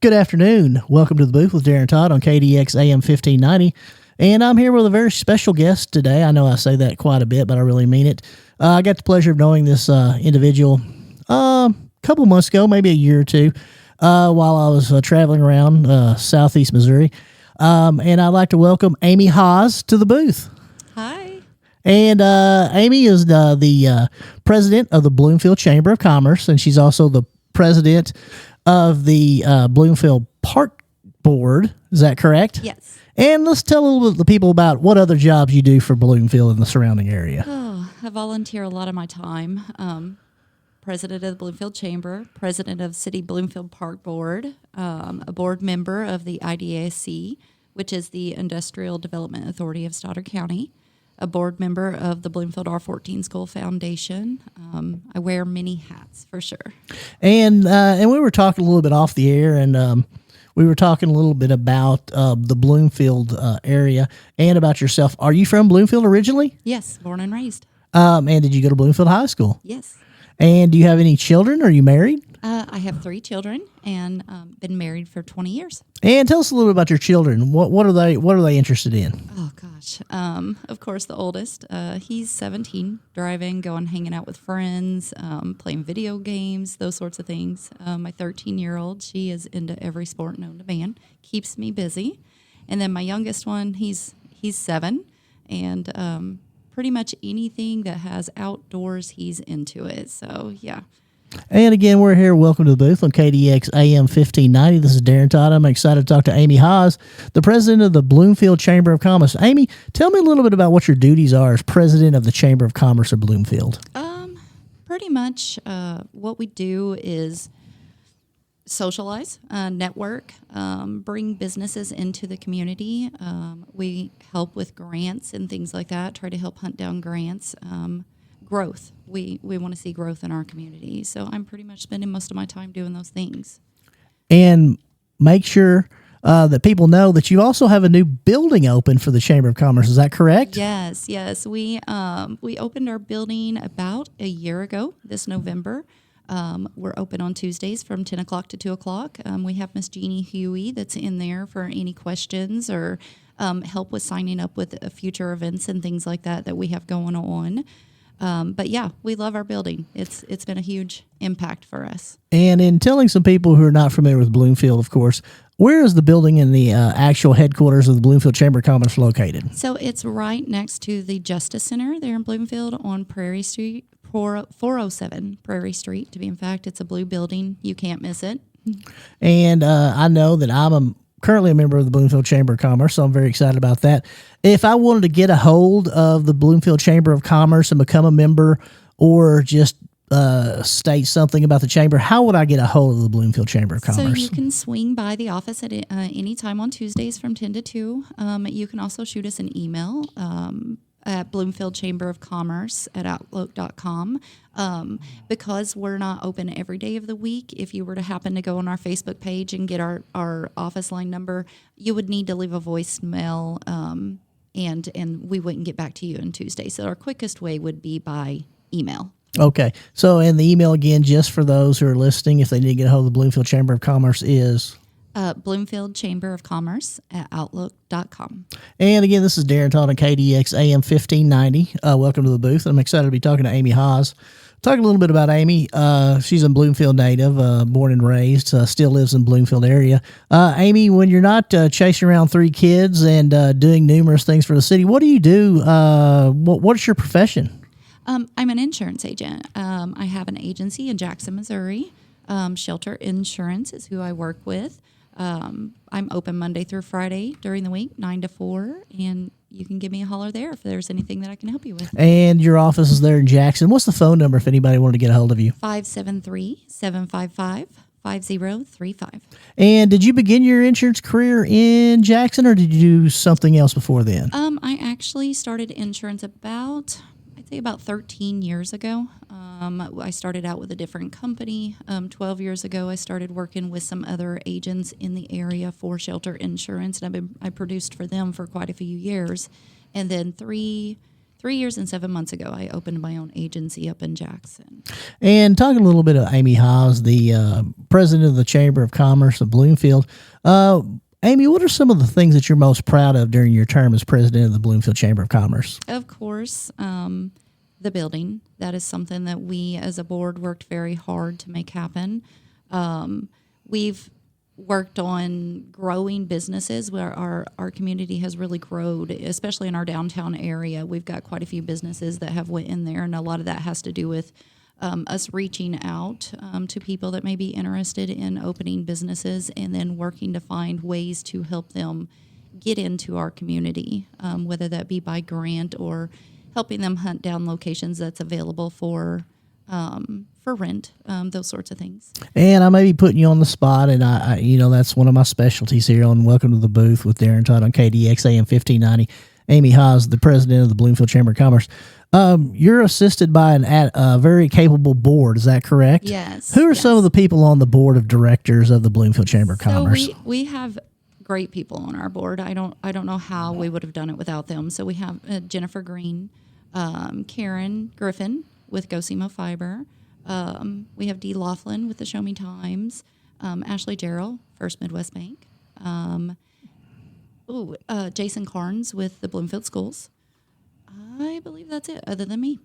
Good afternoon. Welcome to the booth with Darren Todd on KDX AM 1590. And I'm here with a very special guest today. I know I say that quite a bit, but I really mean it. I got the pleasure of knowing this individual a couple months ago, maybe a year or two, while I was traveling around southeast Missouri. And I'd like to welcome Amy Haas to the booth. Hi. And Amy is the president of the Bloomfield Chamber of Commerce, and she's also the president of the Bloomfield Park Board. Is that correct? Yes. And let's tell a little bit to the people about what other jobs you do for Bloomfield and the surrounding area. Oh, I volunteer a lot of my time. President of the Bloomfield Chamber, president of City Bloomfield Park Board, a board member of the IDAC, which is the Industrial Development Authority of Stoddard County, a board member of the Bloomfield R14 School Foundation. I wear many hats for sure. And we were talking a little bit off the air, and we were talking a little bit about the Bloomfield area and about yourself. Are you from Bloomfield originally? Yes, born and raised. And did you go to Bloomfield High School? Yes. And do you have any children? Are you married? I have 3 children and been married for 20 years. And tell us a little bit about your children. What are they interested in? Oh, gosh. Of course, the oldest, he's 17, driving, going, hanging out with friends, playing video games, those sorts of things. My 13-year-old, she is into every sport known to man, keeps me busy. And then my youngest one, he's 7, and pretty much anything that has outdoors, he's into it. So, yeah. And again, we're here. Welcome to the booth on KDX AM 1590. This is Darren Todd. I'm excited to talk to Amy Haas, the president of the Bloomfield Chamber of Commerce. Amy, tell me a little bit about what your duties are as president of the Chamber of Commerce of Bloomfield. Pretty much what we do is socialize, network, bring businesses into the community. We help with grants and things like that, try to help hunt down grants. Growth. We want to see growth in our community. So I'm pretty much spending most of my time doing those things. And make sure that people know that you also have a new building open for the Chamber of Commerce. Is that correct? Yes. We opened our building about a year ago this November. We're open on Tuesdays from 10 o'clock to 2 o'clock. We have Miss Jeannie Huey that's in there for any questions or help with signing up with future events and things like that we have going on. But yeah, we love our building. It's been a huge impact for us. And in telling some people who are not familiar with Bloomfield, of course, where is the building in the actual headquarters of the Bloomfield Chamber of Commerce located? So it's right next to the Justice Center there in Bloomfield on Prairie Street, 407 Prairie Street. To be in fact, it's a blue building. You can't miss it. And I know that I'm currently a member of the Bloomfield Chamber of Commerce, so I'm very excited about that. If I wanted to get a hold of the Bloomfield Chamber of Commerce and become a member or just state something about the chamber, how would I get a hold of the Bloomfield Chamber of Commerce? So you can swing by the office at any time on Tuesdays from 10 to 2. You can also shoot us an email at bloomfieldchamberofcommerce@outlook.com. Because we're not open every day of the week, if you were to happen to go on our Facebook page and get our office line number, you would need to leave a voicemail, and we wouldn't get back to you on Tuesday. So our quickest way would be by email. Okay. So, and the email again, just for those who are listening, if they need to get a hold of the Bloomfield Chamber of Commerce is? bloomfieldchamberofcommerce@outlook.com. And again, this is Darren Todd on KDX AM 1590. Welcome to the booth. I'm excited to be talking to Amy Haas. Talk a little bit about Amy. She's a Bloomfield native, born and raised, still lives in Bloomfield area. Amy, when you're not chasing around 3 kids and doing numerous things for the city, what do you do? What's your profession? I'm an insurance agent. I have an agency in Jackson, Missouri. Shelter Insurance is who I work with. I'm open Monday through Friday during the week, 9 to 4, and you can give me a holler there if there's anything that I can help you with. And your office is there in Jackson. What's the phone number if anybody wanted to get a hold of you? 573-755-5035. And did you begin your insurance career in Jackson, or did you do something else before then? I actually started insurance about 13 years ago. I started out with a different company. 12 years ago, I started working with some other agents in the area for Shelter Insurance, and I produced for them for quite a few years. And then 3 years and 7 months ago, I opened my own agency up in Jackson. And talking a little bit of Amy Haas, the president of the Chamber of Commerce of Bloomfield. Amy, what are some of the things that you're most proud of during your term as president of the Bloomfield Chamber of Commerce? Of course, the building. That is something that we as a board worked very hard to make happen. We've worked on growing businesses where our community has really grown, especially in our downtown area. We've got quite a few businesses that have went in there, and a lot of that has to do with us reaching out to people that may be interested in opening businesses and then working to find ways to help them get into our community, whether that be by grant or helping them hunt down locations that's available for rent, those sorts of things. And I may be putting you on the spot, and I that's one of my specialties here on Welcome to the Booth with Darren Todd on KDX AM 1590. Amy Haas, the president of the Bloomfield Chamber of Commerce. You're assisted by a very capable board. Is that correct? Yes. Who are some of the people on the board of directors of the Bloomfield Chamber of Commerce? So we have great people on our board. I don't know how we would have done it without them. So we have Jennifer Green, Karen Griffin with Gosimo Fiber. We have Dee Laughlin with the Show Me Times, Ashley Jarrell, First Midwest Bank, Jason Carnes with the Bloomfield Schools. I believe that's it, other than me.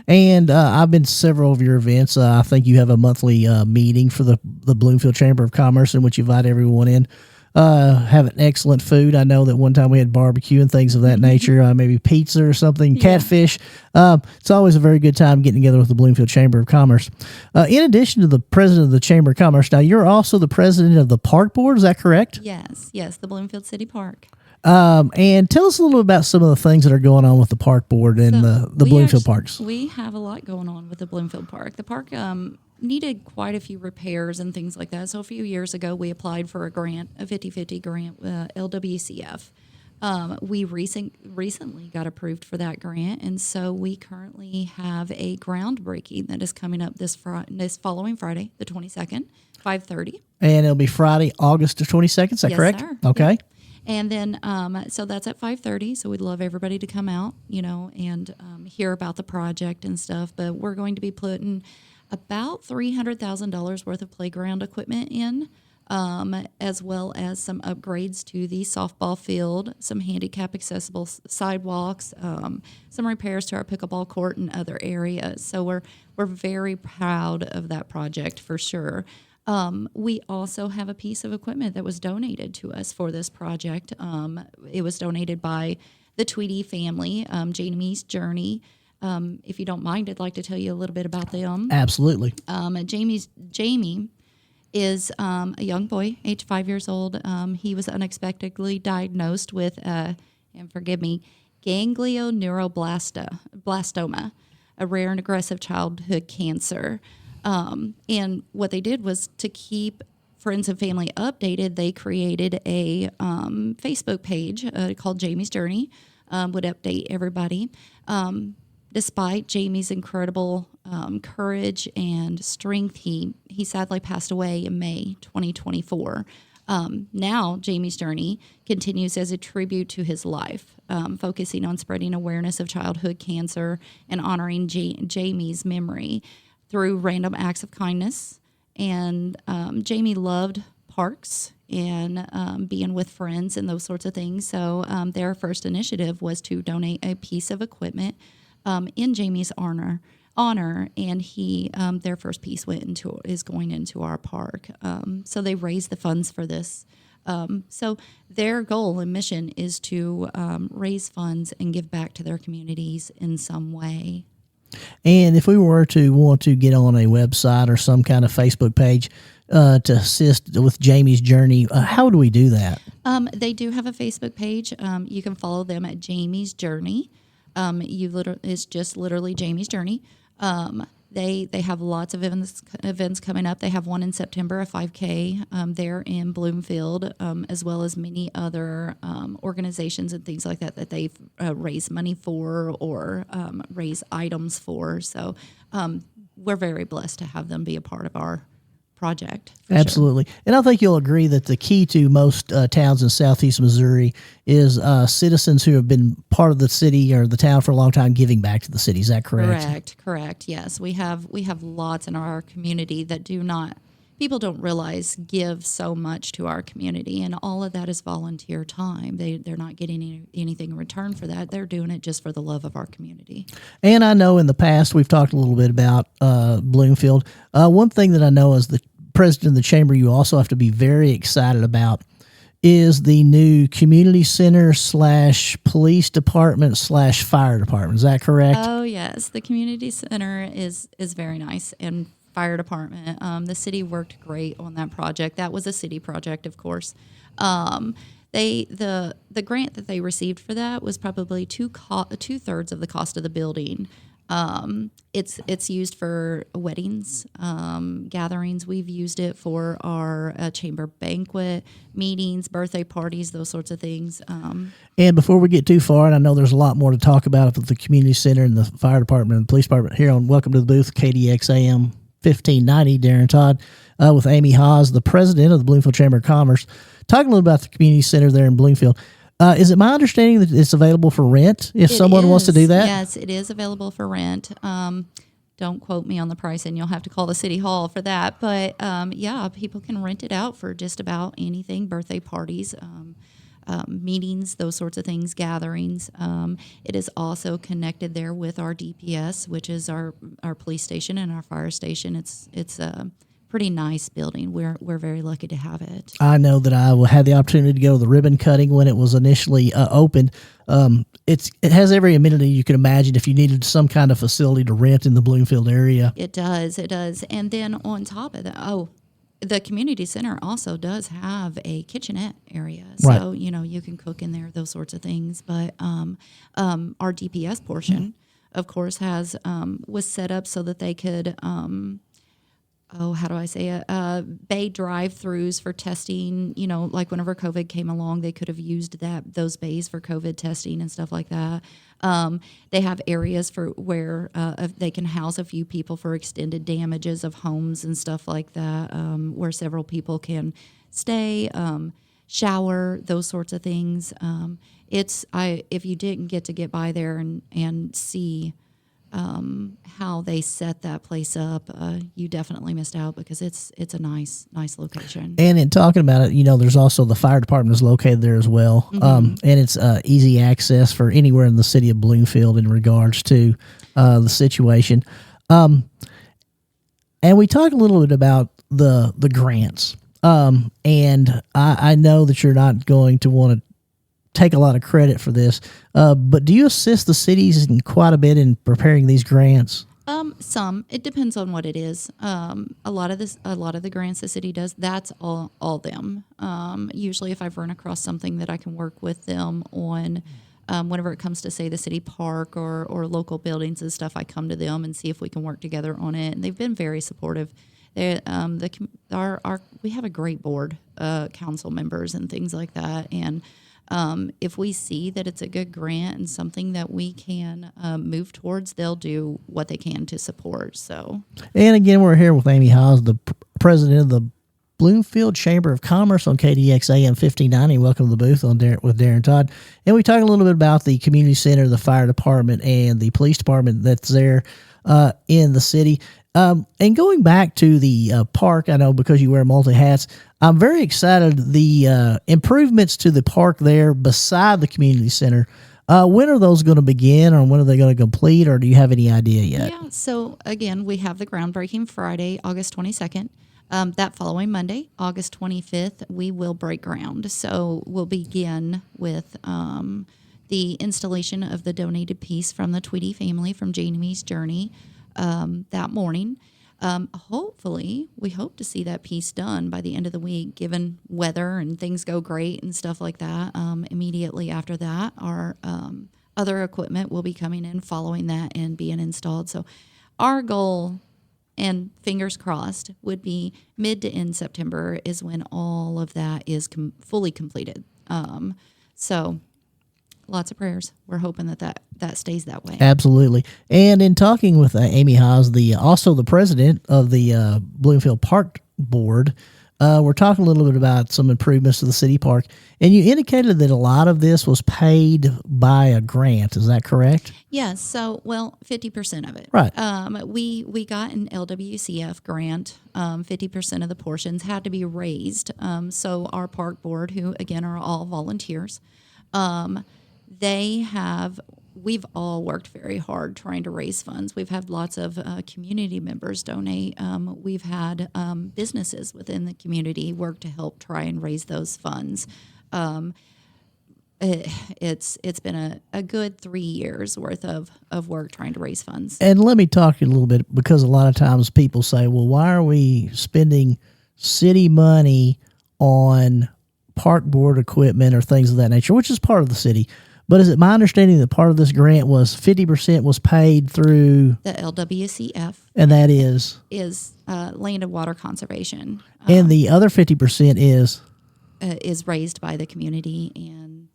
And I've been to several of your events. I think you have a monthly meeting for the Bloomfield Chamber of Commerce in which you invite everyone in. Have an excellent food. I know that one time we had barbecue and things of that nature, maybe pizza or something, catfish. It's always a very good time getting together with the Bloomfield Chamber of Commerce. In addition to the president of the Chamber of Commerce, now you're also the president of the Park Board, is that correct? Yes, the Bloomfield City Park. And tell us a little about some of the things that are going on with the Park Board and the Bloomfield Parks. We have a lot going on with the Bloomfield Park. The park needed quite a few repairs and things like that. So a few years ago, we applied for a grant, a 50-50 grant, LWCF. We recently got approved for that grant, and so we currently have a groundbreaking that is coming up this following Friday, the 22nd, 5:30. And it'll be Friday, August the 22nd, is that correct? Sir. Okay. Yep. And then, so that's at 5:30. So we'd love everybody to come out, and hear about the project and stuff. But we're going to be putting about $300,000 worth of playground equipment in, as well as some upgrades to the softball field, some handicap accessible sidewalks, some repairs to our pickleball court and other areas. So we're very proud of that project for sure. We also have a piece of equipment that was donated to us for this project. It was donated by the Tweedy family, Jamie's Journey. If you don't mind, I'd like to tell you a little bit about them. Absolutely. Jamie is a young boy, age 5 years old. He was unexpectedly diagnosed with, and forgive me, ganglioneuroblastoma, a rare and aggressive childhood cancer. And what they did was to keep friends and family updated, they created a Facebook page called Jamie's Journey, would update everybody. Despite Jamie's incredible courage and strength, he sadly passed away in May 2024. Now, Jamie's Journey continues as a tribute to his life, focusing on spreading awareness of childhood cancer and honoring Jamie's memory through random acts of kindness. And Jamie loved parks and being with friends and those sorts of things. So their first initiative was to donate a piece of equipment in Jamie's honor, and their first piece is going into our park. So they raised the funds for this. So their goal and mission is to raise funds and give back to their communities in some way. And if we were to want to get on a website or some kind of Facebook page to assist with Jamie's Journey, how do we do that? They do have a Facebook page. You can follow them at Jamie's Journey. It's just literally Jamie's Journey. They have lots of events coming up. They have one in September, a 5K there in Bloomfield, as well as many other organizations and things like that they've raised money for or raise items for. So we're very blessed to have them be a part of our project. For Absolutely. And I think you'll agree that the key to most towns in southeast Missouri is citizens who have been part of the city or the town for a long time giving back to the city. Is that correct? Correct. Yes, we have lots in our community that do not. People don't realize give so much to our community, and all of that is volunteer time. They're not getting anything in return for that. They're doing it just for the love of our community. And I know in the past we've talked a little bit about Bloomfield. One thing that I know as the president of the chamber, you also have to be very excited about is the new community center / police department / fire department. Is that correct? Oh yes, the community center is very nice, and fire department. The city worked great on that project. That was a city project, of course. The grant that they received for that was probably 2/3 of the cost of the building. It's used for weddings, gatherings. We've used it for our chamber banquet meetings, birthday parties, those sorts of things. And before we get too far, and I know there's a lot more to talk about with the community center and the fire department and the police department here on Welcome to the Booth, KDX AM 1590, Darren Todd, with Amy Haas, the president of the Bloomfield Chamber of Commerce, talking a little about the community center there in Bloomfield. Is it my understanding that it's available for rent if someone wants to do that? Yes, it is available for rent. Don't quote me on the price, and you'll have to call the city hall for that. But yeah, people can rent it out for just about anything: birthday parties, meetings, those sorts of things, gatherings. It is also connected there with our DPS, which is our police station and our fire station. It's a pretty nice building. We're very lucky to have it. I know that I had the opportunity to go to the ribbon cutting when it was initially opened. It has every amenity you can imagine if you needed some kind of facility to rent in the Bloomfield area. It does. And then on top of that, the community center also does have a kitchenette area. Right. So, you can cook in there, those sorts of things. But our DPS portion, of course, was set up so that they could how do I say it? Bay drive-throughs for testing. Like whenever COVID came along, they could have used those bays for COVID testing and stuff like that. They have areas for where they can house a few people for extended damages of homes and stuff like that, where several people can stay, shower, those sorts of things. If you didn't get by there and see how they set that place up, you definitely missed out because it's a nice location. And in talking about it, there's also the fire department is located there as well. And it's easy access for anywhere in the city of Bloomfield in regards to the situation. And we talked a little bit about the grants. And I know that you're not going to want to take a lot of credit for this, but do you assist the cities in quite a bit in preparing these grants? Some. It depends on what it is. A lot of the grants the city does, that's all them. Usually, if I've run across something that I can work with them on, whenever it comes to say the city park or local buildings and stuff, I come to them and see if we can work together on it. And they've been very supportive. We have a great board, council members and things like that, and if we see that it's a good grant and something that we can move towards, they'll do what they can to support. So, and again, we're here with Amy Haas, the president of the Bloomfield Chamber of Commerce on KDX AM 1590. Welcome to the booth with Darren Todd. And we talk a little bit about the community center, the fire department, and the police department that's there in the city. And going back to the park, I know because you wear multi hats, I'm very excited. The improvements to the park there beside the community center, when are those going to begin, or when are they going to complete, or do you have any idea yet? Yeah, so again, we have the groundbreaking Friday, August 22nd. That following Monday, August 25th, we will break ground. So we'll begin with the installation of the donated piece from the Tweedy family from Jamie's Journey that morning. Hopefully, we hope to see that piece done by the end of the week, given weather and things go great and stuff like that. Immediately after that, our other equipment will be coming in following that and being installed. So our goal, and fingers crossed, would be mid to end September is when all of that is fully completed. So lots of prayers. We're hoping that stays that way. Absolutely. And in talking with Amy Haas, also the president of the Bloomfield Park board. We're talking a little bit about some improvements to the city park, and you indicated that a lot of this was paid by a grant. Is that correct? Yes. So, well, 50% of it. Right. We got an LWCF grant. 50% of the portions had to be raised. So our park board, who again are all volunteers, we've all worked very hard trying to raise funds. We've had lots of community members donate. We've had businesses within the community work to help try and raise those funds. It's been a good 3 years worth of work trying to raise funds. And let me talk to you a little bit, because a lot of times people say, well, why are we spending city money on park board equipment or things of that nature, which is part of the city. But is it my understanding that part of this grant was 50% was paid through the LWCF, and that is land and water conservation, and the other 50% is raised by the community and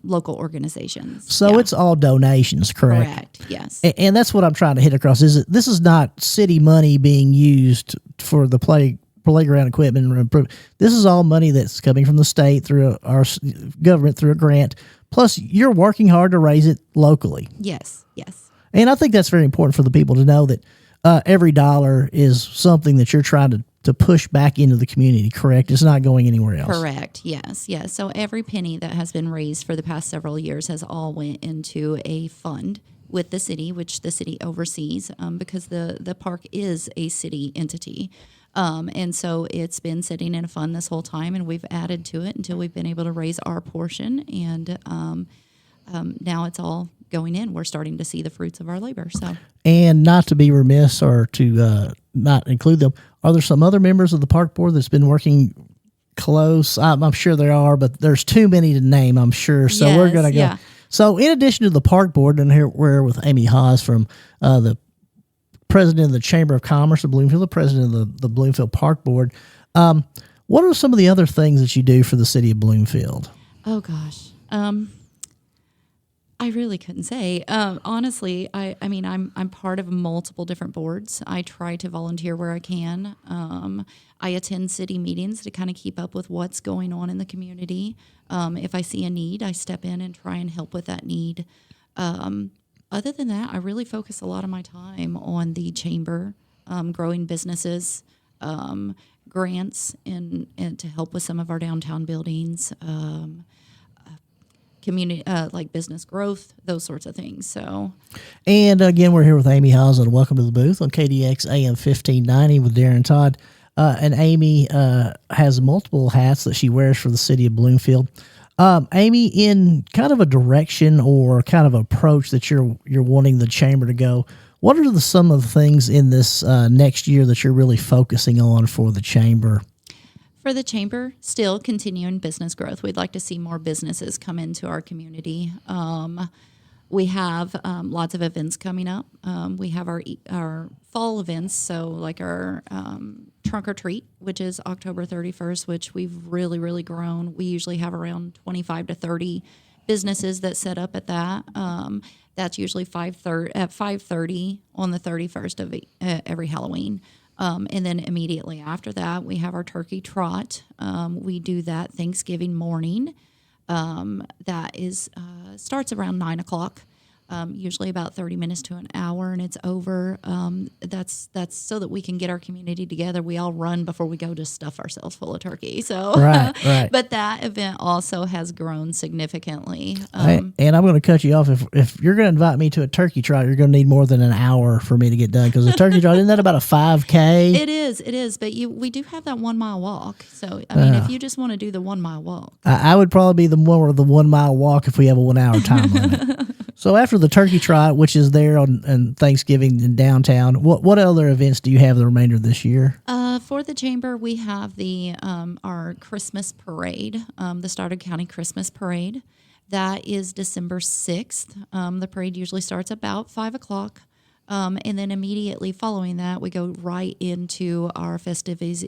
local organizations. So yeah. It's all donations, correct? Correct. Yes. And that's what I'm trying to hit across. This is not city money being used for the playground equipment and improvement. This is all money that's coming from the state through our government through a grant. Plus, you're working hard to raise it locally. Yes. Yes. And I think that's very important for the people to know that every dollar is something that you're trying to push back into the community, correct? It's not going anywhere else. Correct. Yes. Yes. So every penny that has been raised for the past several years has all went into a fund with the city, which the city oversees, because the park is a city entity. And so it's been sitting in a fund this whole time, and we've added to it until we've been able to raise our portion. And now it's all going in. We're starting to see the fruits of our labor. So, and not to be remiss or to not include them, are there some other members of the park board that's been working close? I'm sure there are, but there's too many to name, I'm sure. So yes, we're going to go. Yeah. So in addition to the park board, and here we're with Amy Haas from the president of the Chamber of Commerce of Bloomfield, the president of the Bloomfield Park Board. What are some of the other things that you do for the city of Bloomfield? Oh gosh, I really couldn't say. Honestly, I mean, I'm part of multiple different boards. I try to volunteer where I can. I attend city meetings to kind of keep up with what's going on in the community. If I see a need, I step in and try and help with that need. Other than that, I really focus a lot of my time on the chamber, growing businesses, grants, and to help with some of our downtown buildings, community like business growth, those sorts of things. So, and again, we're here with Amy Haas, and welcome to the booth on KDX AM 1590 with Darren Todd. And Amy has multiple hats that she wears for the city of Bloomfield. Amy, in kind of a direction or kind of approach that you're wanting the chamber to go, what are some of the things in this next year that you're really focusing on for the chamber? For the chamber, still continuing business growth. We'd like to see more businesses come into our community. We have lots of events coming up. We have our fall events, so like our Trunk or Treat, which is October 31st, which we've really, really grown. We usually have around 25 to 30 businesses that set up at that. That's usually 5:30 on the 31st of every Halloween. And then immediately after that, we have our Turkey Trot. We do that Thanksgiving morning. That is starts around 9 o'clock. Usually about 30 minutes to an hour, and it's over. That's so that we can get our community together. We all run before we go to stuff ourselves full of turkey. So, right. But that event also has grown significantly. And I'm going to cut you off. If you're going to invite me to a turkey trot, you're going to need more than an hour for me to get done, because a turkey trot, isn't that about a 5K? It is. But we do have that 1 mile walk. So, I mean, if you just want to do the 1 mile walk, I would probably be the one with the 1 mile walk if we have a 1 hour time limit. So after the turkey trot, which is there on Thanksgiving in downtown, what other events do you have the remainder of this year? For the chamber, we have our Christmas parade, the Stoddard County Christmas Parade. That is December 6th. The parade usually starts about 5 o'clock. And then immediately following that, we go right into our festivities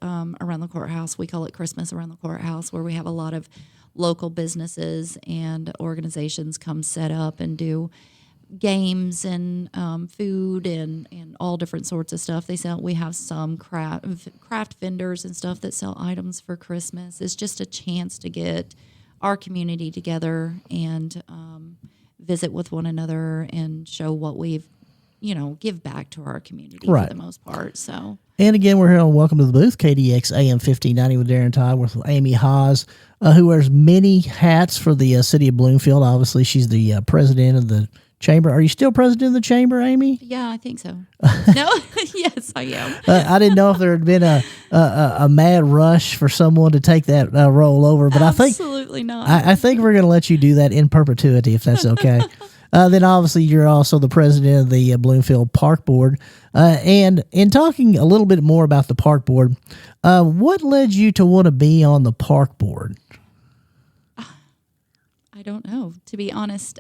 around the courthouse. We call it Christmas around the courthouse, where we have a lot of local businesses and organizations come set up and do games and food and all different sorts of stuff. We have some craft vendors and stuff that sell items for Christmas. It's just a chance to get our community together and visit with one another and show what we've, give back to our community Right. for the most part. So. And again, we're here on Welcome to the Booth, KDX AM 1590 with Darren Todd, with Amy Haas, who wears many hats for the city of Bloomfield. Obviously, she's the president of the chamber. Are you still president of the chamber, Amy? Yeah, I think so. No, yes, I am. I didn't know if there had been a mad rush for someone to take that role over, but Absolutely not. I think we're going to let you do that in perpetuity, if that's okay. Then obviously you're also the president of the Bloomfield Park Board. And in talking a little bit more about the Park Board, what led you to want to be on the Park Board? I don't know, to be honest.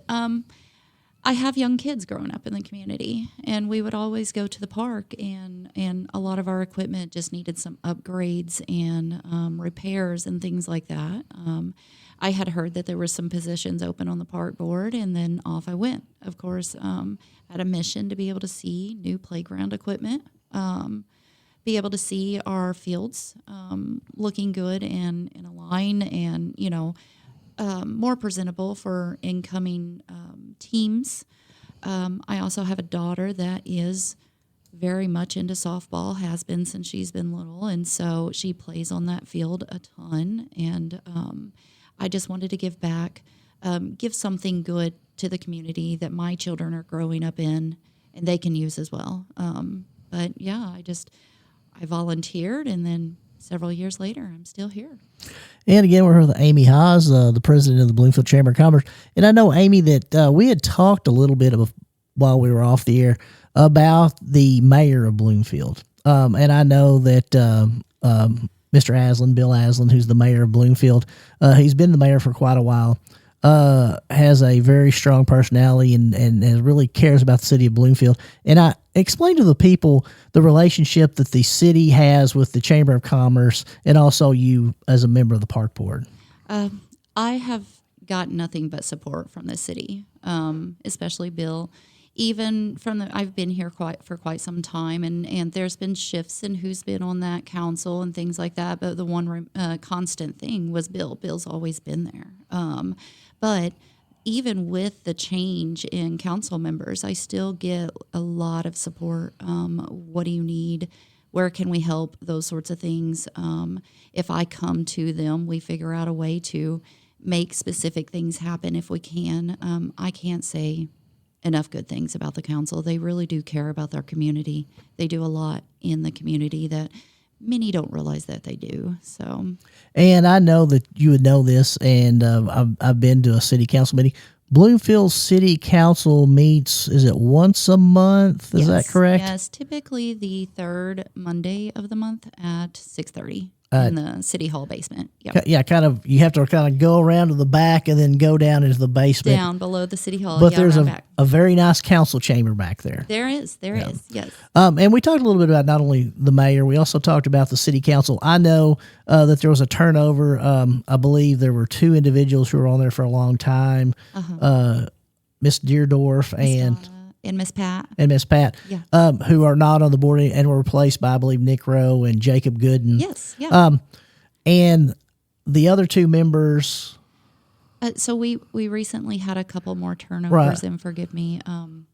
I have young kids growing up in the community, and we would always go to the park, and a lot of our equipment just needed some upgrades and repairs and things like that. I had heard that there were some positions open on the park board, and then off I went. Of course, had a mission to be able to see new playground equipment, be able to see our fields looking good and in a line, and more presentable for incoming teams. I also have a daughter that is very much into softball, has been since she's been little, and so she plays on that field a ton. And I just wanted to give back, give something good to the community that my children are growing up in, and they can use as well. But yeah, I volunteered, and then several years later, I'm still here. And again, we're here with Amy Haas, the president of the Bloomfield Chamber of Commerce. And I know, Amy, that we had talked a little bit while we were off the air about the mayor of Bloomfield. And I know that Mr. Aslan, Bill Aslan, who's the mayor of Bloomfield, he's been the mayor for quite a while, has a very strong personality and really cares about the city of Bloomfield. And I explained to the people the relationship that the city has with the Chamber of Commerce and also you as a member of the Park Board. I have got nothing but support from the city, especially Bill. Even I've been here for quite some time, and there's been shifts in who's been on that council and things like that. But the one constant thing was Bill. Bill's always been there. But even with the change in council members, I still get a lot of support. What do you need? Where can we help? Those sorts of things. If I come to them, we figure out a way to make specific things happen if we can. I can't say enough good things about the council. They really do care about their community. They do a lot in the community that many don't realize that they do. So, and I know that you would know this, and I've been to a city council meeting. Bloomfield City Council meets, is it once a month? Is that correct? Yes, typically the third Monday of the month at 6:30 in the city hall basement. Yep. Yeah, you have to kind of go around to the back and then go down into the basement. Down below the city hall. But there's a very nice council chamber back there. There is, yes. And we talked a little bit about not only the mayor, we also talked about the city council. I know that there was a turnover. I believe there were two individuals who were on there for a long time, Miss Deerdorf and Miss Pat. Who are not on the board and were replaced by, I believe, Nick Rowe and Jacob Gooden. Yes, yeah. And the other two members. So we recently had a couple more turnovers, right. And forgive me. And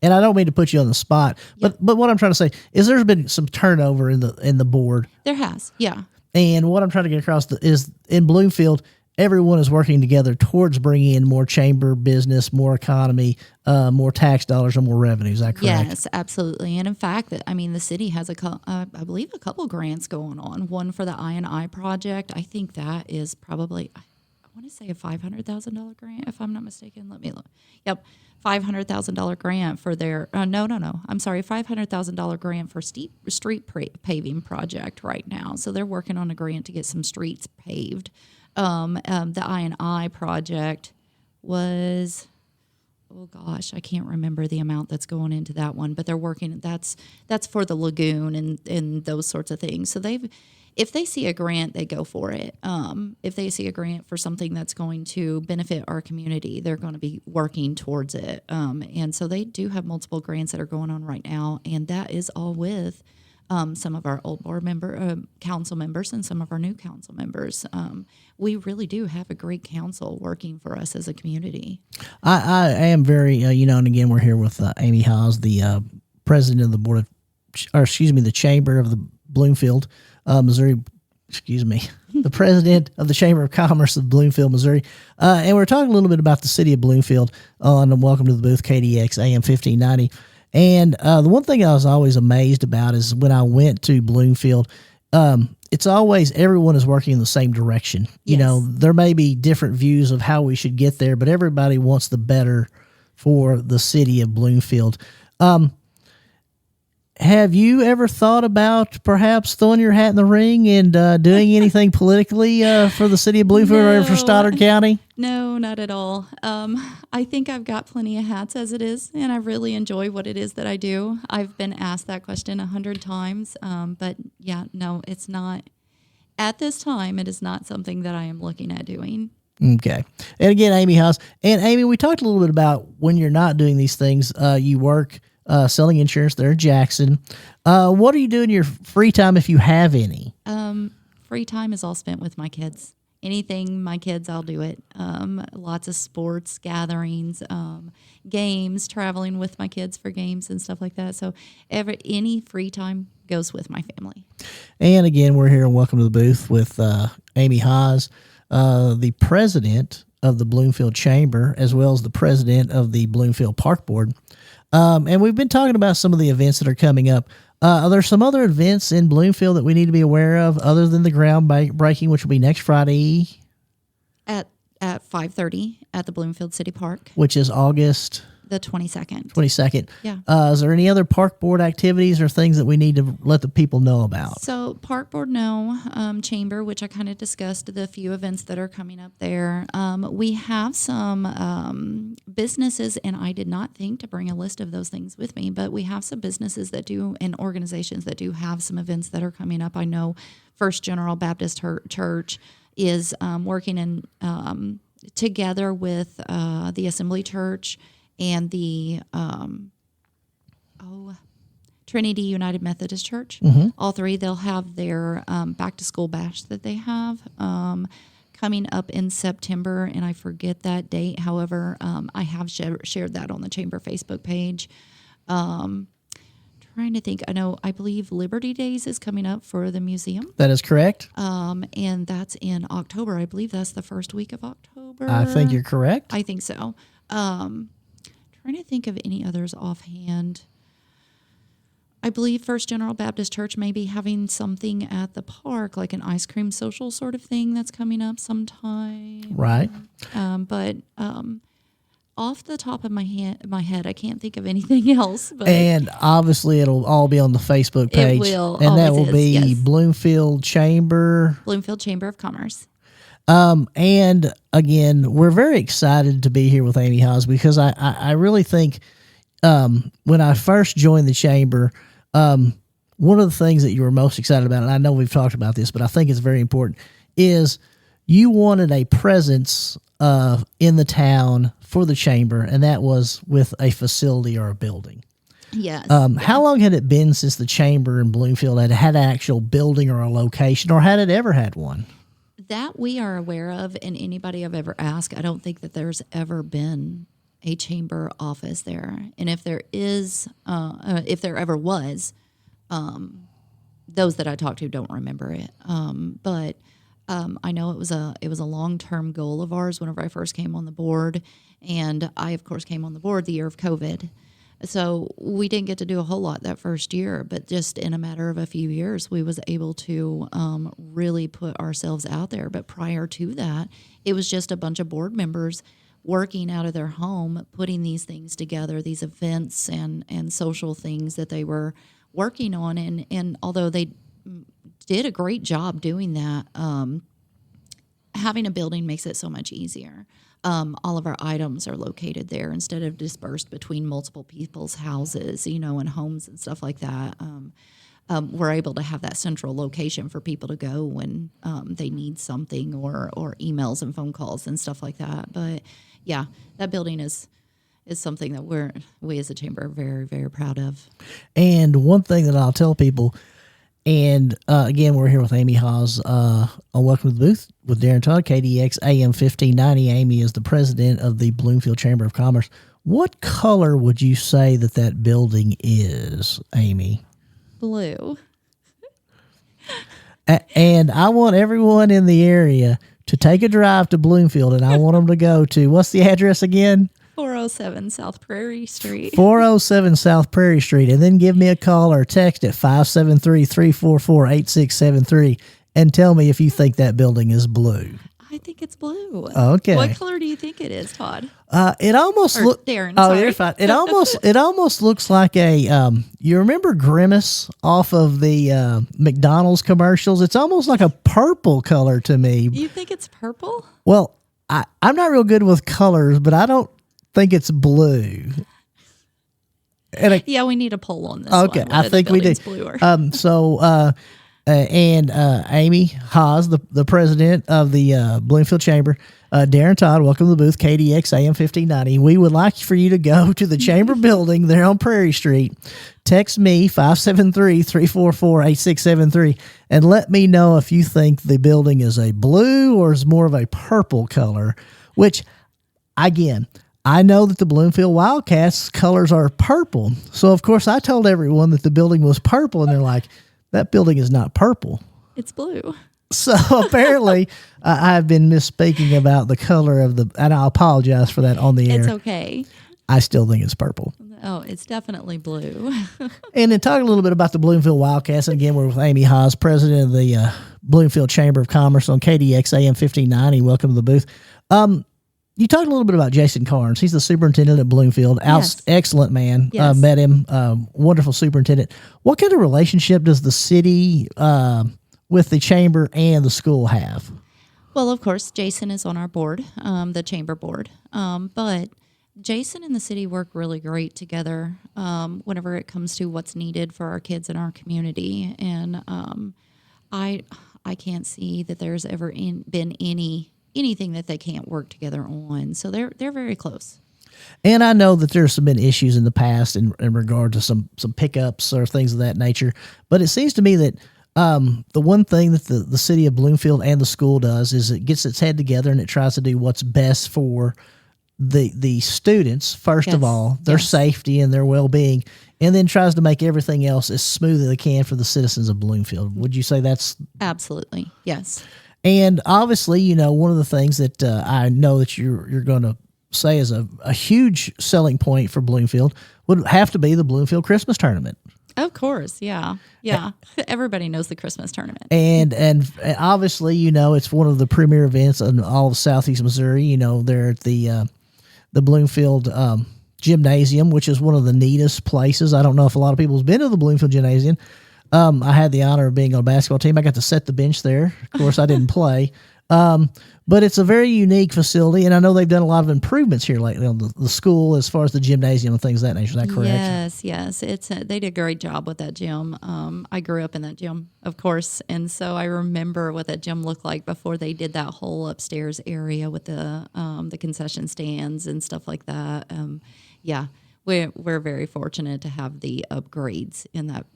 I don't mean to put you on the spot, but what I'm trying to say is there's been some turnover in the board. There has, yeah. And what I'm trying to get across is in Bloomfield, everyone is working together towards bringing in more chamber business, more economy, more tax dollars, and more revenue. Is that correct? Yes, absolutely. And in fact, the city has I believe a couple grants going on. One for the I&I project. I think that is probably, I want to say a $500,000 grant, if I'm not mistaken. Let me look. Yep, $500,000 grant for their. No. I'm sorry, $500,000 grant for street paving project right now. So they're working on a grant to get some streets paved. The I&I project was, oh gosh, I can't remember the amount that's going into that one, but they're working. That's for the lagoon and those sorts of things. So if they see a grant, they go for it. If they see a grant for something that's going to benefit our community, they're going to be working towards it. And so they do have multiple grants that are going on right now, and that is all with some of our old council members and some of our new council members. We really do have a great council working for us as a community. I am very, and again, we're here with Amy Haas, the president of the board of, the chamber of the Bloomfield, Missouri, the president of the Chamber of Commerce of Bloomfield, Missouri. And we're talking a little bit about the city of Bloomfield on Welcome to the Booth, KDX AM 1590. And the one thing I was always amazed about is when I went to Bloomfield, it's always everyone is working in the same direction. Yes. There may be different views of how we should get there, but everybody wants the better for the city of Bloomfield. Have you ever thought about perhaps throwing your hat in the ring and doing anything politically for the city of Bloomfield or for Stoddard County? No, not at all. I think I've got plenty of hats as it is, and I really enjoy what it is that I do. I've been asked that question 100 times, but yeah, no, it's not. At this time, it is not something that I am looking at doing. Okay. And again, Amy Haas. And Amy, we talked a little bit about when you're not doing these things, you work selling insurance there in Jackson. What do you do in your free time if you have any? Free time is all spent with my kids. Anything my kids, I'll do it. Lots of sports, gatherings, games, traveling with my kids for games and stuff like that. So any free time goes with my family. And again, we're here and welcome to the booth with Amy Haas, the president of the Bloomfield Chamber, as well as the president of the Bloomfield Park Board. And we've been talking about some of the events that are coming up. Are there some other events in Bloomfield that we need to be aware of other than the groundbreaking, which will be next Friday? At 5:30 at the Bloomfield City Park. Which is August? The 22nd. 22nd. Yeah. Is there any other park board activities or things that we need to let the people know about? So park board, no. Chamber, which I kind of discussed, the few events that are coming up there. We have some businesses, and I did not think to bring a list of those things with me, but we have some businesses that do and organizations that do have some events that are coming up. I know First General Baptist Church is working in together with the Assembly Church and the Trinity United Methodist Church. Mm-hmm. All three, they'll have their back-to-school bash that they have coming up in September, and I forget that date. However, I have shared that on the Chamber Facebook page. Trying to think. I believe Liberty Days is coming up for the museum. That is correct. And that's in October. I believe that's the first week of October. I think you're correct. I think so. Trying to think of any others offhand. I believe First General Baptist Church may be having something at the park, like an ice cream social sort of thing that's coming up sometime. Right. But off the top of my head, I can't think of anything else. But and obviously, it'll all be on the Facebook page. It will, and that will be yes. Bloomfield Chamber of Commerce. And again, we're very excited to be here with Amy Haas because I really think when I first joined the chamber, one of the things that you were most excited about, and I know we've talked about this, but I think it's very important, is you wanted a presence in the town for the chamber, and that was with a facility or a building. Yes. How long had it been since the chamber in Bloomfield had an actual building or a location, or had it ever had one? That we are aware of, and anybody I've ever asked, I don't think that there's ever been a chamber office there. And if there is, if there ever was, those that I talked to don't remember it. But I know it was a long-term goal of ours whenever I first came on the board, and I of course came on the board the year of COVID. So we didn't get to do a whole lot that first year, but just in a matter of a few years, we was able to really put ourselves out there. But prior to that, it was just a bunch of board members working out of their home, putting these things together, these events and social things that they were working on. And although they did a great job doing that, having a building makes it so much easier. All of our items are located there instead of dispersed between multiple people's houses, and homes and stuff like that. we're able to have that central location for people to go when they need something, or emails and phone calls and stuff like that. But yeah, that building is something that we as a chamber are very, very proud of. And one thing that I'll tell people, and again, we're here with Amy Haas on Welcome to the Booth with Darren Todd, KDX AM 1590. Amy is the president of the Bloomfield Chamber of Commerce. What color would you say that building is, Amy? Blue. And I want everyone in the area to take a drive to Bloomfield, and I want them to go to, what's the address again? 407 South Prairie Street. 407 South Prairie Street. And then give me a call or text at 573-344-8673 and tell me if you think that building is blue. I think it's blue. Okay. What color do you think it is, Todd? It almost looks. Darren. Oh, sorry. you're fine. It almost looks like a. You remember Grimace off of the McDonald's commercials? It's almost like a purple color to me. You think it's purple? Well, I'm not real good with colors, but I don't think it's blue. And Yeah, we need a poll on this. okay, one, I think we do. Blue or Amy Haas, the president of the Bloomfield Chamber, Darren Todd, welcome to the booth, KDX AM 1590. We would like for you to go to the Chamber building there on Prairie Street. Text me, 573-344-8673, and let me know if you think the building is a blue or is more of a purple color, which, again, I know that the Bloomfield Wildcats colors are purple. So, of course, I told everyone that the building was purple, and they're like, that building is not purple. It's blue. So apparently I've been misspeaking about the color of and I apologize for that on the air. It's okay. I still think it's purple. Oh, it's definitely blue. And then talk a little bit about the Bloomfield Wildcats. And again, we're with Amy Haas, president of the Bloomfield Chamber of Commerce on KDX AM 1590. Welcome to the booth. You talked a little bit about Jason Carnes. He's the superintendent at Bloomfield. Yes. Excellent man. Yes. Met him. Wonderful superintendent. What kind of relationship does the city with the chamber and the school have? Well, of course, Jason is on our board, the chamber board. But Jason and the city work really great together whenever it comes to what's needed for our kids in our community. And I can't see that there's ever been anything that they can't work together on. So they're very close. And I know that there's been issues in the past in regard to some pickups or things of that nature. But it seems to me that the one thing that the city of Bloomfield and the school does is it gets its head together and it tries to do what's best for the students, first of all, their safety and their well-being, and then tries to make everything else as smooth as they can for the citizens of Bloomfield. Would you say that's... Absolutely, yes. And obviously, one of the things that I know that you're going to say is a huge selling point for Bloomfield would have to be the Bloomfield Christmas Tournament. Of course, yeah. Everybody knows the Christmas tournament. And obviously, it's one of the premier events in all of Southeast Missouri. They're at the Bloomfield Gymnasium, which is one of the neatest places. I don't know if a lot of people have been to the Bloomfield Gymnasium. I had the honor of being on a basketball team. I got to set the bench there. Of course, I didn't play. But it's a very unique facility, and I know they've done a lot of improvements here lately on the school as far as the gymnasium and things of that nature. Is that correct? Yes. They did a great job with that gym. I grew up in that gym, of course, and so I remember what that gym looked like before they did that whole upstairs area with the concession stands and stuff like that. We're very fortunate to have the upgrades in that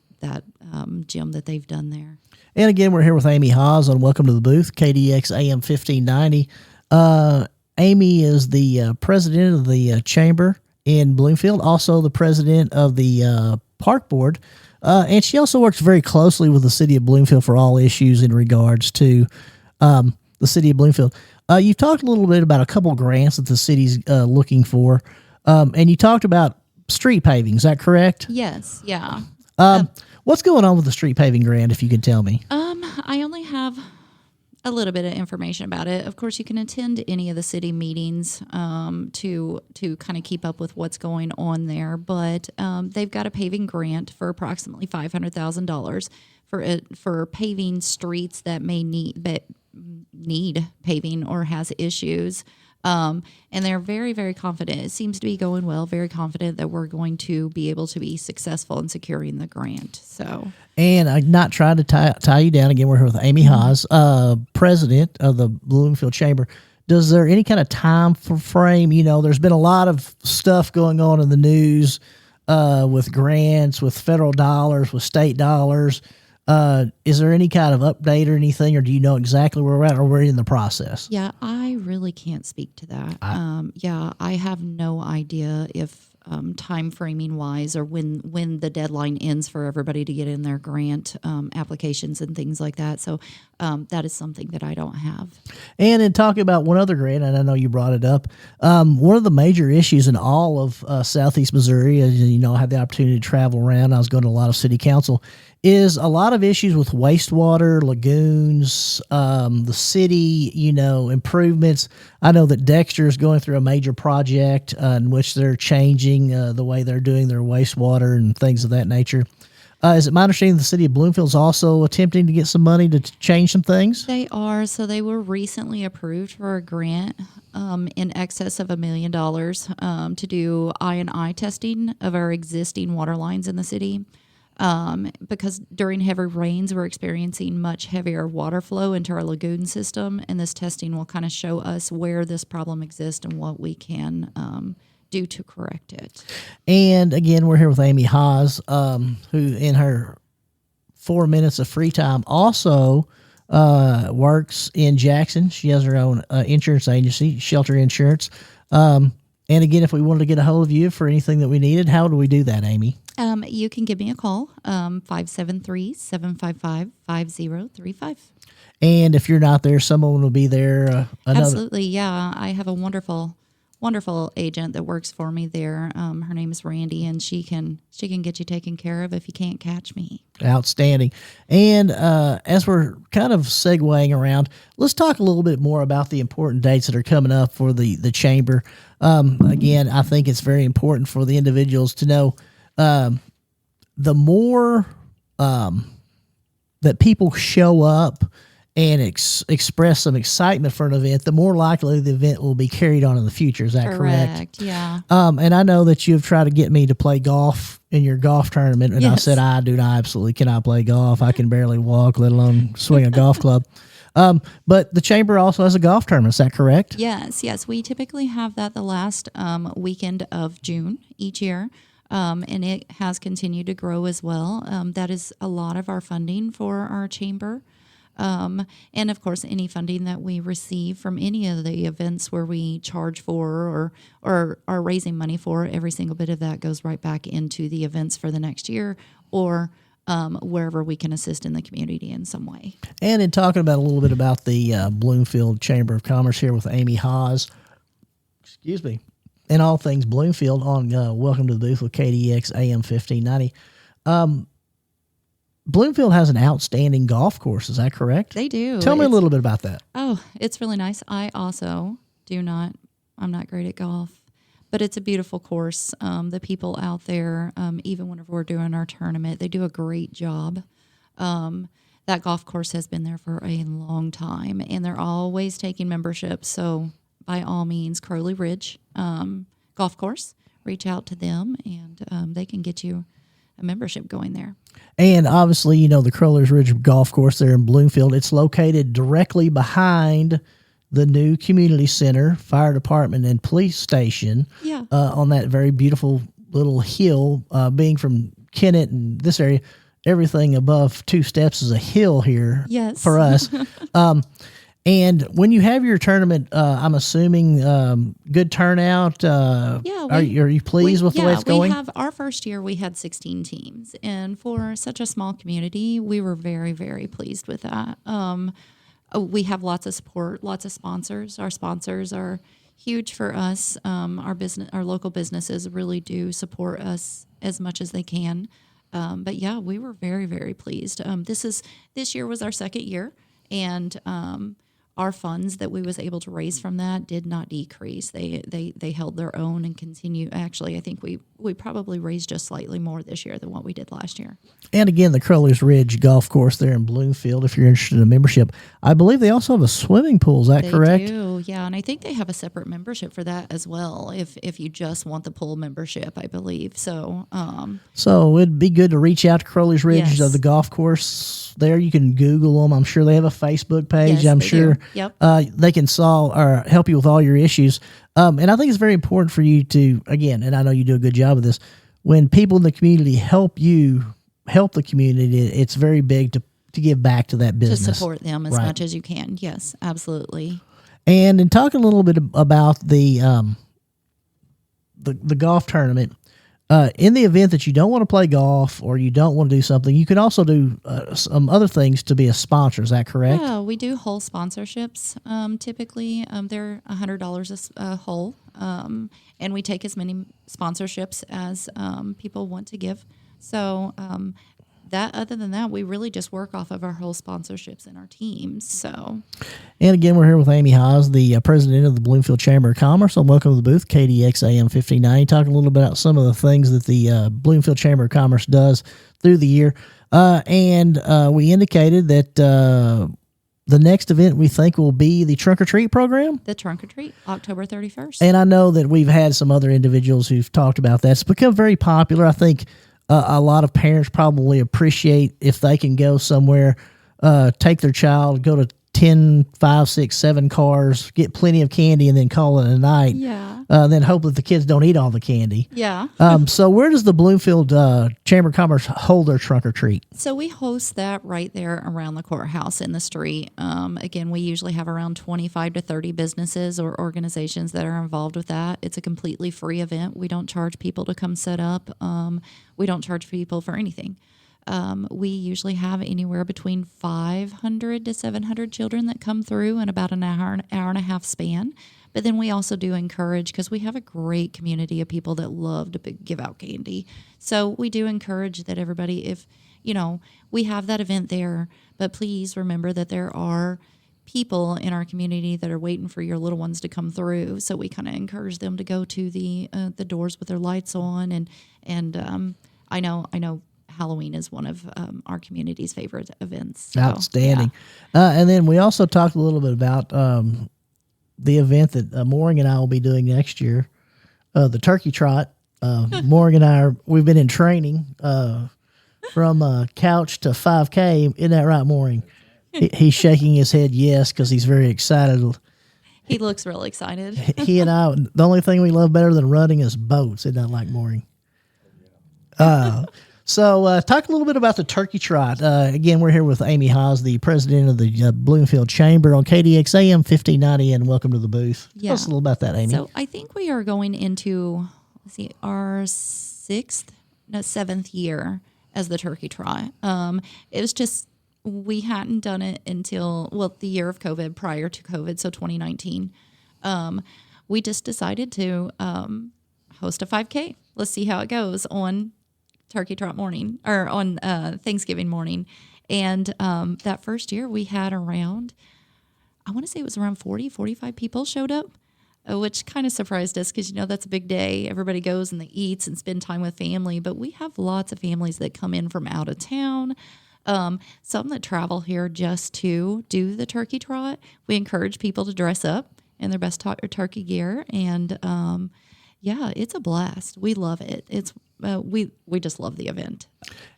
gym that they've done there. And again, we're here with Amy Haas on Welcome to the Booth, KDX AM 1590. Amy is the president of the chamber in Bloomfield, also the president of the park board, and she also works very closely with the city of Bloomfield for all issues in regards to the city of Bloomfield. You've talked a little bit about a couple grants that the city's looking for, and you talked about street paving. Is that correct? Yes, yeah. What's going on with the street paving grant, if you could tell me? I only have a little bit of information about it. Of course, you can attend any of the city meetings to kind of keep up with what's going on there. But they've got a paving grant for approximately $500,000 for paving streets that may need paving or has issues. And they're very, very confident. It seems to be going well, very confident that we're going to be able to be successful in securing the grant. So, And I'm not trying to tie you down again. We're here with Amy Haas, president of the Bloomfield Chamber. Does there any kind of time frame? You know, there's been a lot of stuff going on in the news with grants, with federal dollars, with state dollars. Is there any kind of update or anything, or do you know exactly where we're at, or we're in the process? yeah, I really can't speak to that. I have no idea if time framing wise or when the deadline ends for everybody to get in their grant applications and things like that. So that is something that I don't have. And in talking about one other grant, and I know you brought it up, one of the major issues in all of Southeast Missouri, as you know, I had the opportunity to travel around. I was going to a lot of city council, is a lot of issues with wastewater, lagoons, the city, you know, improvements. I know that Dexter is going through a major project in which they're changing the way they're doing their wastewater and things of that nature. Is it my understanding the city of Bloomfield is also attempting to get some money to change some things? They are. So they were recently approved for a grant in excess of $1 million to do I&I testing of our existing water lines in the city. Because during heavy rains, we're experiencing much heavier water flow into our lagoon system, and this testing will kind of show us where this problem exists and what we can do to correct it. And again, we're here with Amy Haas, who in her 4 minutes of free time also works in Jackson. She has her own insurance agency, Shelter Insurance. And again, if we wanted to get a hold of you for anything that we needed, how do we do that, Amy? You can give me a call, 573-755-5035. And if you're not there, someone will be there. Absolutely, yeah. I have a wonderful agent that works for me there. Her name is Randy, and she can get you taken care of if you can't catch me. Outstanding. And as we're kind of segueing around, let's talk a little bit more about the important dates that are coming up for the chamber. Again, I think it's very important for the individuals to know the more that people show up and express some excitement for an event, the more likely the event will be carried on in the future. Is that correct? Yeah. And I know that you've tried to get me to play golf in your golf tournament, and Yes. I said I do not absolutely cannot play golf. I can barely walk, let alone swing a golf club. But the chamber also has a golf tournament. Is that correct? Yes. We typically have that the last weekend of June each year. And it has continued to grow as well. That is a lot of our funding for our chamber. And of course, any funding that we receive from any of the events where we charge for or are raising money for, every single bit of that goes right back into the events for the next year or wherever we can assist in the community in some way. And in talking about a little bit about the Bloomfield Chamber of Commerce here with Amy Haas, excuse me, and all things Bloomfield on Welcome to the Booth with KDX AM 1590. Bloomfield has an outstanding golf course. Is that correct? They do. Tell me a little bit about that. Oh, it's really nice. I also I'm not great at golf, but it's a beautiful course. The people out there, even whenever we're doing our tournament, they do a great job. That golf course has been there for a long time, and they're always taking memberships. So by all means, Crowley Ridge Golf Course, reach out to them, and they can get you a membership going there. And obviously, you know, the Crowley's Ridge Golf Course there in Bloomfield, it's located directly behind the new community center, fire department, and police station. Yeah. On that very beautiful little hill. Being from Kennett and this area, everything above 2 steps is a hill here. Yes. For us. And when you have your tournament, I'm assuming good turnout. Are you pleased with the way it's going? We have our first year. We had 16 teams, and for such a small community, we were very, very pleased with that. We have lots of support, lots of sponsors. Our sponsors are huge for us. Our local businesses really do support us as much as they can. But yeah, we were very, very pleased. This year was our second year, and our funds that we was able to raise from that did not decrease. They held their own and continue. Actually, I think we probably raised just slightly more this year than what we did last year. And again, the Crowley's Ridge Golf Course there in Bloomfield, if you're interested in a membership, I believe they also have a swimming pool. Is that correct? They do. yeah, and I think they have a separate membership for that as well. If you just want the pool membership, I believe. So, So it'd be good to reach out to Crowley's Ridge, Yes. the golf course there. You can Google them. I'm sure they have a Facebook page. Yes, I'm they sure do. Yep. they can solve or help you with all your issues. And I think it's very important for you to, again, and I know you do a good job of this, when people in the community help you help the community, it's very big to give back to that to business. support them as Right. much as you can. Yes, absolutely. And in talking a little bit about the golf tournament, in the event that you don't want to play golf or you don't want to do something, you can also do some other things to be a sponsor. Is that correct? Yeah, we do hole sponsorships. Typically, they're $100 a hole, and we take as many sponsorships as people want to give. So that, other than that, we really just work off of our whole sponsorships and our teams. So, And again, we're here with Amy Haas, the president of the Bloomfield Chamber of Commerce. And welcome to the booth, KDX AM 1590, talking a little bit about some of the things that the Bloomfield Chamber of Commerce does through the year. And we indicated that the next event we think will be the Trunk or Treat program. the Trunk or Treat, October 31st. And I know that we've had some other individuals who've talked about that. It's become very popular. I think a lot of parents probably appreciate if they can go somewhere, take their child, go to 10, 5, 6, 7 cars, get plenty of candy, and then call it a night. Yeah. Then hope that the kids don't eat all the candy. Yeah. So where does the Bloomfield Chamber of Commerce hold their Trunk or Treat? So we host that right there around the courthouse in the street. Again, we usually have around 25 to 30 businesses or organizations that are involved with that. It's a completely free event. We don't charge people to come set up. We don't charge people for anything. We usually have anywhere between 500 to 700 children that come through in about an hour and a half span. But then we also do encourage, because we have a great community of people that love to give out candy. So we do encourage that everybody, if, we have that event there, but please remember that there are people in our community that are waiting for your little ones to come through. So we kind of encourage them to go to the doors with their lights on. And I know Halloween is one of our community's favorite events. So, Outstanding. yeah. And then we also talked a little bit about the event that Mooring and I will be doing next year, the Turkey Trot. Mooring and I we've been in training from couch to 5K. Isn't that right, Mooring? He's shaking his head yes because he's very excited. He looks really excited. He and I, the only thing we love better than running is boats. Isn't that like Mooring? So talk a little bit about the Turkey Trot. Again, we're here with Amy Haas, the president of the Bloomfield Chamber on KDX AM 1590, and welcome to the booth. Yeah. Tell us a little about that, Amy. So I think we are going into, our seventh year as the Turkey Trot. It was just, we hadn't done it until, the year of COVID, prior to COVID, so 2019. We just decided to host a 5K. Let's see how it goes on Turkey Trot morning, or on Thanksgiving morning. And that first year we had around, I want to say it was around 45 people showed up, which kind of surprised us because, that's a big day. Everybody goes and they eats and spend time with family. But we have lots of families that come in from out of town, some that travel here just to do the Turkey Trot. We encourage people to dress up in their best turkey gear. And, it's a blast. We love it. It's we just love the event.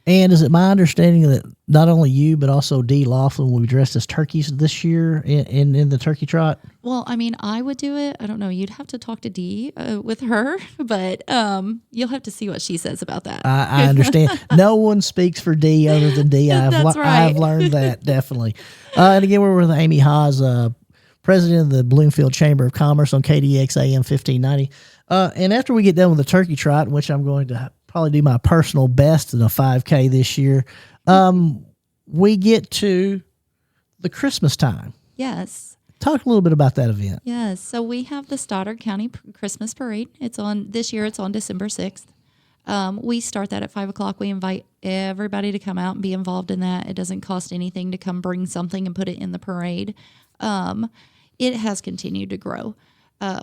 And is it my understanding that not only you, but also Dee Laughlin will be dressed as turkeys this year in the Turkey Trot? Well, I would do it. I don't know. You'd have to talk to Dee with her, but you'll have to see what she says about that. I understand. No one speaks for Dee other than Dee. That's right. I've learned that, definitely. And again, we're with Amy Haas, president of the Bloomfield Chamber of Commerce on KDX AM 1590. And after we get done with the Turkey Trot, which I'm going to probably do my personal best in a 5K this year, we get to the Christmas time. Yes. Talk a little bit about that event. Yes. So we have the Stoddard County Christmas Parade. This year it's on December 6th. We start that at 5:00. We invite everybody to come out and be involved in that. It doesn't cost anything to come bring something and put it in the parade. It has continued to grow.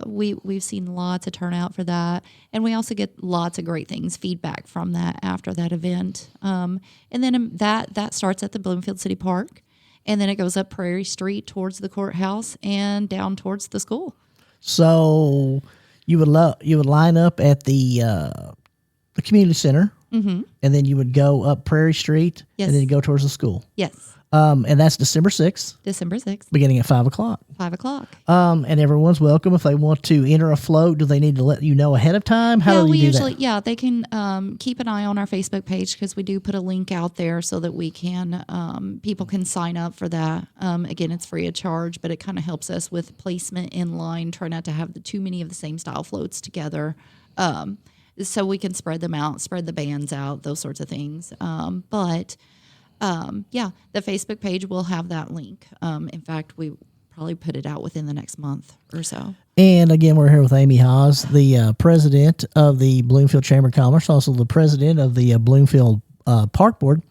We've seen lots of turnout for that, and we also get lots of great feedback from that after that event. And then that starts at the Bloomfield City Park, and then it goes up Prairie Street towards the courthouse and down towards the school. So you would line up at the community center, and then you would go up Prairie Street, Yes. and then you go towards the school. Yes, And that's December 6th, December 6th, beginning at 5 o'clock. 5 o'clock. And everyone's welcome. If they want to enter a float, do they need to let you know ahead of time? How do we you do usually, that? they can keep an eye on our Facebook page because we do put a link out there so that we can, people can sign up for that. Again, it's free of charge, but it kind of helps us with placement in line. Try not to have too many of the same style floats together. So we can spread them out, spread the bands out, those sorts of things. The Facebook page will have that link. In fact, we probably put it out within the next month or so. And again, we're here with Amy Haas, the president of the Bloomfield Chamber of Commerce, also the president of the Bloomfield Park Board.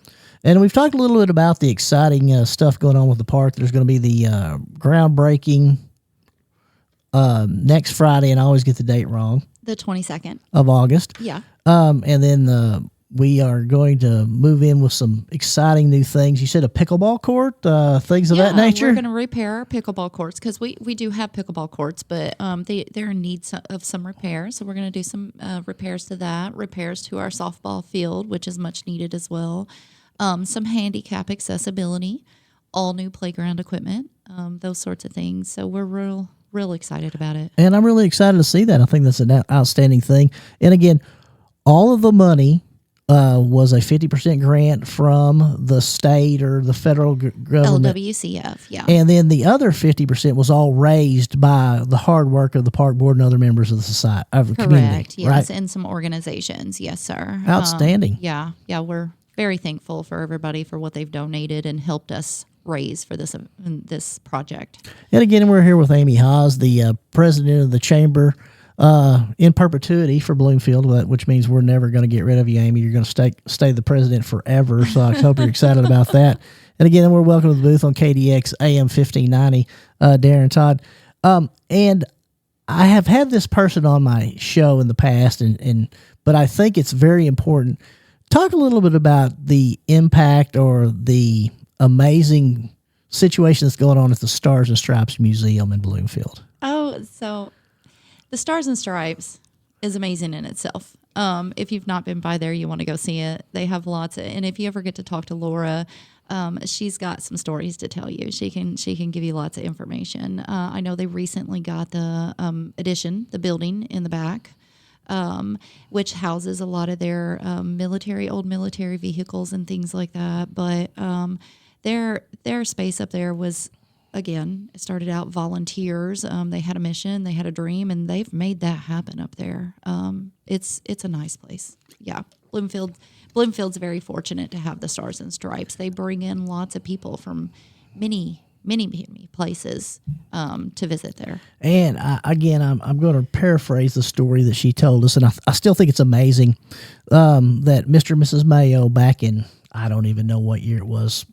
And we've talked a little bit about the exciting stuff going on with the park. There's going to be the groundbreaking next Friday, and I always get the date wrong, The 22nd. of August. Yeah. And then we are going to move in with some exciting new things. You said a pickleball court, things of that nature? We're going to repair our pickleball courts because we do have pickleball courts, but they're in need of some repairs. So we're going to do some repairs to that, repairs to our softball field, which is much needed as well. Some handicap accessibility, all new playground equipment, those sorts of things. So we're real excited about it. And I'm really excited to see that. I think that's an outstanding thing. And again, all of the money was a 50% grant from the state or the federal government. LWCF, yeah. And then the other 50% was all raised by the hard work of the park board and other members of the society, of the community. Correct, yes, right? and some organizations, yes, sir. Outstanding. Yeah, we're very thankful for everybody for what they've donated and helped us raise for this project. And again, we're here with Amy Haas, the president of the chamber in perpetuity for Bloomfield, which means we're never going to get rid of you, Amy. You're going to stay the president forever, so I hope you're excited about that. And again, we're welcome to the booth on KDX AM 1590, Darren Todd. And I have had this person on my show in the past, but I think it's very important. Talk a little bit about the impact or the amazing situation that's going on at the Stars and Stripes Museum in Bloomfield. Oh, so the Stars and Stripes is amazing in itself. If you've not been by there, you want to go see it. They have and if you ever get to talk to Laura, she's got some stories to tell you. She can give you lots of information. I know they recently got the addition, the building in the back, which houses a lot of their old military vehicles and things like that. But their space up there was, again, it started out volunteers. They had a mission, they had a dream, and they've made that happen up there. It's a nice place. Yeah, Bloomfield's very fortunate to have the Stars and Stripes. They bring in lots of people from many places to visit there. And I'm going to paraphrase the story that she told us, and I still think it's amazing that Mr. and Mrs. Mayo, back in, I don't even know what year it was,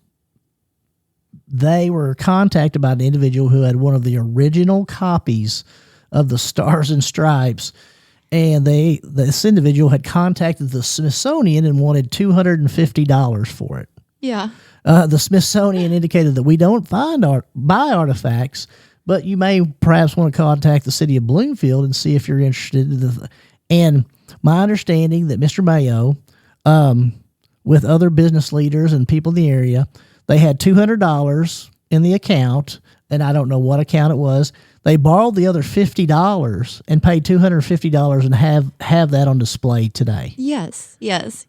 they were contacted by an individual who had one of the original copies of the Stars and Stripes, and this individual had contacted the Smithsonian and wanted $250 for it. Yeah. The Smithsonian indicated that we don't buy artifacts, but you may perhaps want to contact the city of Bloomfield and see if you're interested. And my understanding that Mr. Mayo, with other business leaders and people in the area, they had $200 in the account, and I don't know what account it was. They borrowed the other $50 and paid $250 and have that on display today. Yes, yeah. Isn't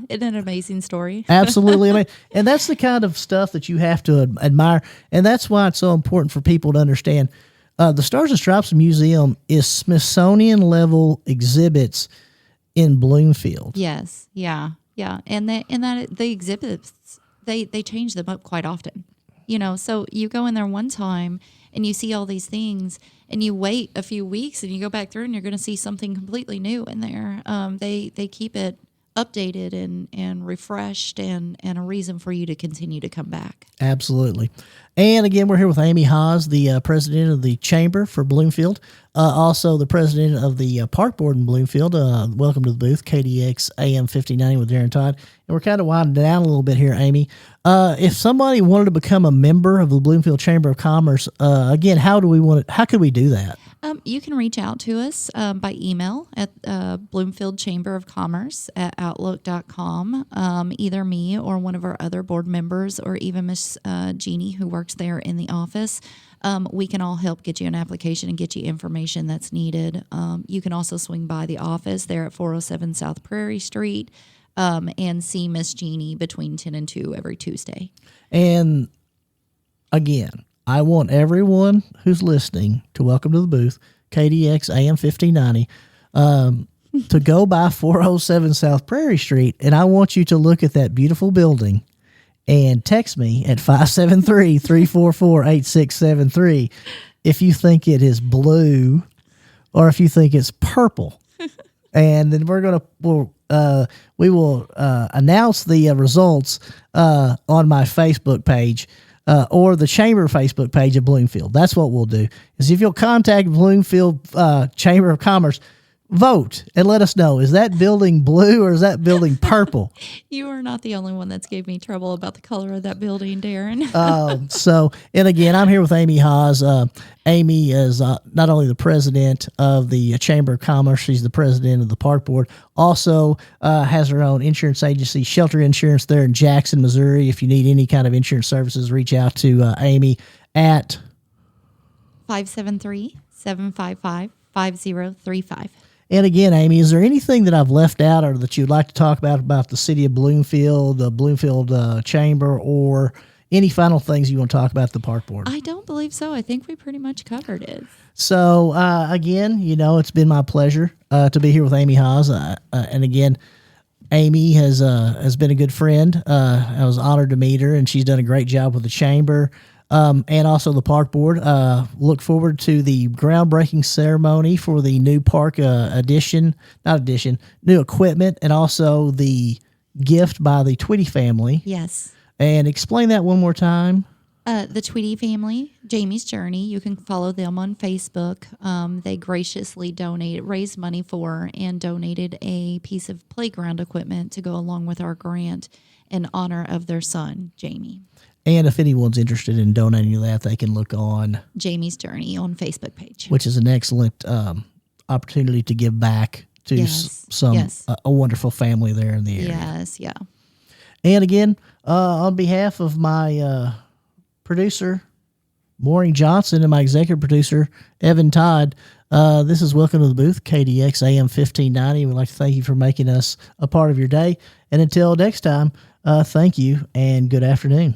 it an amazing story? Absolutely. I mean, and that's the kind of stuff that you have to admire, and that's why it's so important for people to understand. The Stars and Stripes Museum is Smithsonian-level exhibits in Bloomfield. Yes, yeah, and the exhibits, they change them up quite often. So you go in there one time and you see all these things, and you wait a few weeks and you go back through and you're going to see something completely new in there. They keep it updated and refreshed and a reason for you to continue to come back. Absolutely. And again, we're here with Amy Haas, the president of the Chamber for Bloomfield, also the president of the Park Board in Bloomfield. Welcome to the booth, KDX AM 1590 with Darren Todd. And we're kind of winding down a little bit here, Amy. If somebody wanted to become a member of the Bloomfield Chamber of Commerce, again, how could we do that? You can reach out to us by email at Bloomfield Chamber of Commerce at outlook.com. Either me or one of our other board members, or even Miss Jeannie, who works there in the office. We can all help get you an application and get you information that's needed. You can also swing by the office there at 407 South Prairie Street and see Miss Jeannie between 10 and 2 every Tuesday. And again, I want everyone who's listening to welcome to the booth, KDX AM 1590, to go by 407 South Prairie Street, and I want you to look at that beautiful building and text me at 573-344-8673 if you think it is blue or if you think it's purple. And then we will announce the results on my Facebook page. Or the Chamber Facebook page of Bloomfield. That's what we'll do. Is if you'll contact Bloomfield Chamber of Commerce, vote and let us know, is that building blue or is that building purple? You are not the only one that's gave me trouble about the color of that building, Darren. And again, I'm here with Amy Haas. Amy is not only the president of the Chamber of Commerce, she's the president of the Park Board, also has her own insurance agency, Shelter Insurance, there in Jackson, Missouri. If you need any kind of insurance services, reach out to Amy at 573-755-5035. And again, Amy, is there anything that I've left out or that you'd like to talk about the city of Bloomfield, the Bloomfield Chamber, or any final things you want to talk about the Park Board? I don't believe so. I think we pretty much covered it. So, again, it's been my pleasure to be here with Amy Haas. And again, Amy has been a good friend. I was honored to meet her, and she's done a great job with the Chamber. And also the Park Board. Look forward to the groundbreaking ceremony for the new park new equipment, and also the gift by the Tweedy family. Yes. And explain that one more time. The Tweedy family, Jamie's Journey. You can follow them on Facebook. They graciously raised money for and donated a piece of playground equipment to go along with our grant in honor of their son, Jamie. And if anyone's interested in donating that, they can look on Jamie's Journey on Facebook page, which is an excellent opportunity to give back to a wonderful family there in the area. Yes, yeah. And again, on behalf of my producer, Maureen Johnson, and my executive producer, Evan Todd, this is Welcome to the Booth, KDX AM 1590. We'd like to thank you for making us a part of your day. And until next time, thank you and good afternoon.